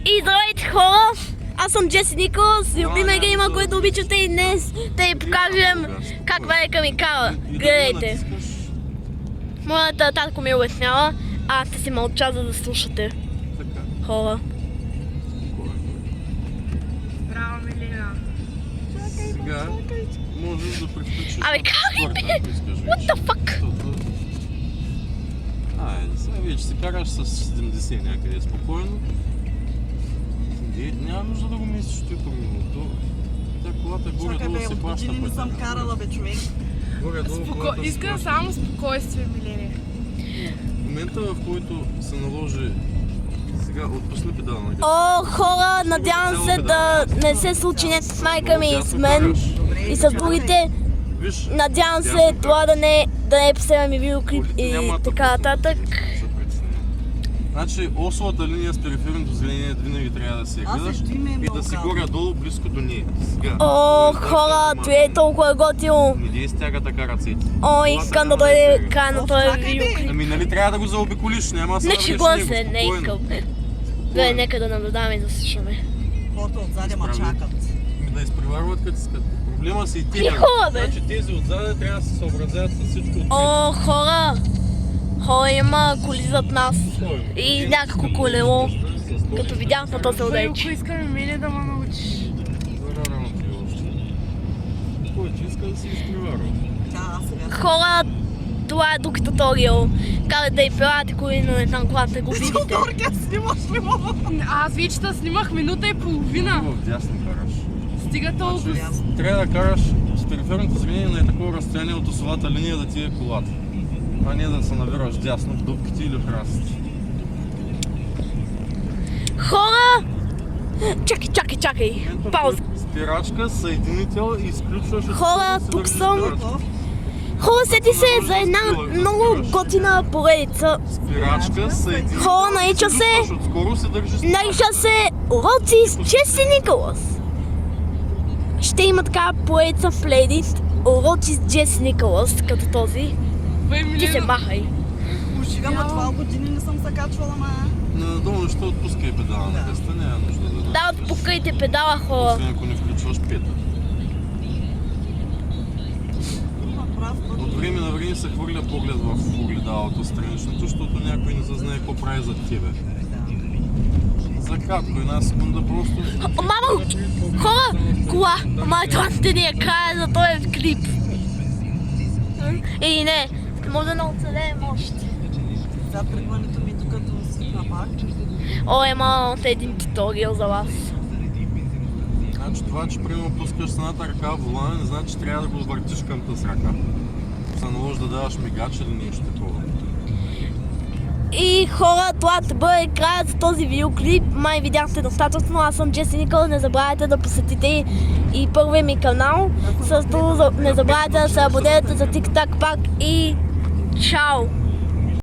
И здравейте хора! Аз съм Джеси Николас, любимия геймър, който обичате и днес да ви покажем как Валека ми кара. Гледайте! Моята татко ми обяснява, а аз ще си мълча, за да слушате. Хора. Браво, Милина! Сега можеш да приключиш. Абе, как ли бе? What the fuck? Айде, сега вече се караш с 70 някъде спокойно. Няма нужда да го мислиш, че е първото. Тя колата горе-долу се плаща. Чакай бе, от години не съм карала бе, човек. Горе-долу колата се Искам плаща. само спокойствие, Милени. В момента, в който се наложи... Сега отпусни педала на газ. О, хора, надявам се да не се случи нещо с майка ми и с мен и с другите. Виж, Надявам се това да не е последния ми видеоклип и така нататък. Значи осовата линия с периферното зрение винаги трябва да се гледаш и да си горе-долу близко до нея. Сега. О, хора, това е толкова готино. Не дей стяга така ръцете. О, искам да дойде края на този видеоклип. Ами нали трябва да го заобиколиш, няма да се Не навреш шегувам него, се, не спокойно. искам. Дай, нека да наблюдаваме и да слушаме. Хората отзади ма чакат. Ами да изпреварват като искат. Проблема си и те. Хубаво, бе. Значи тези отзаде трябва да се съобразяват с всичко отпред. О, хора! Хора, има коли зад нас. И някакво колело. Като видях на този Валко, отдалеч. искаме Миле да ме научиш. Рано ти е още. Кой ти иска да се изпреварва? Да, сега. Хора, това е друг туториал. Как да и правите коли, но не знам когато го видите. Тодорки, снимаш ли му? Аз вече снимах минута и половина. В дясно караш. Стига толкова. Значи, трябва да караш с периферното зрение на такова разстояние от осовата линия да ти е колата. А не да се навираш дясно в дупките или в храстите. Хора! Чакай. Пауза. Спирачка, съединител и изключваш... Хора, се тук държиш съм. спирачка. Хора, сети се за една много готина поредица. Спирачка, съединител... Хора, нарича се... изключваш, отскоро се държиш спирачка. Нарича се Уроци с Джеси Николас. Ще има така поредица в плейлист Уроци с Джеси Николас, като този. Бе, Ти се Милена. махай. Ужига, ма това от години не съм се качвала, ма. Надолу ще отпускай педала на гъста, няма нужда да... Да, отпукайте педала, хора. Освен ако не включваш пета. Има прав път. От време на време се хвърля поглед в огледалото страничното, защото някой не зазнае какво прави зад тебе. За кратко, една секунда просто... Мамо! Хора! Кола! Ама това ще ни е края за този клип. Или не, може да не оцелеем още. Сега тръгването ми докато свикна пак. О, има още един туториал за вас. Значи това, че примерно пускаш с едната ръка в волана, не значи, че трябва да го въртиш към тази ръка. Се наложи да даваш мигач или нещо такова. И хора, това ще бъде краят за този видеоклип. Май видяхте достатъчно. Аз съм Джеси Никол. Не забравяйте да посетите и първия ми канал. Също не забравяйте да се абонирате за TikTok пак и чао!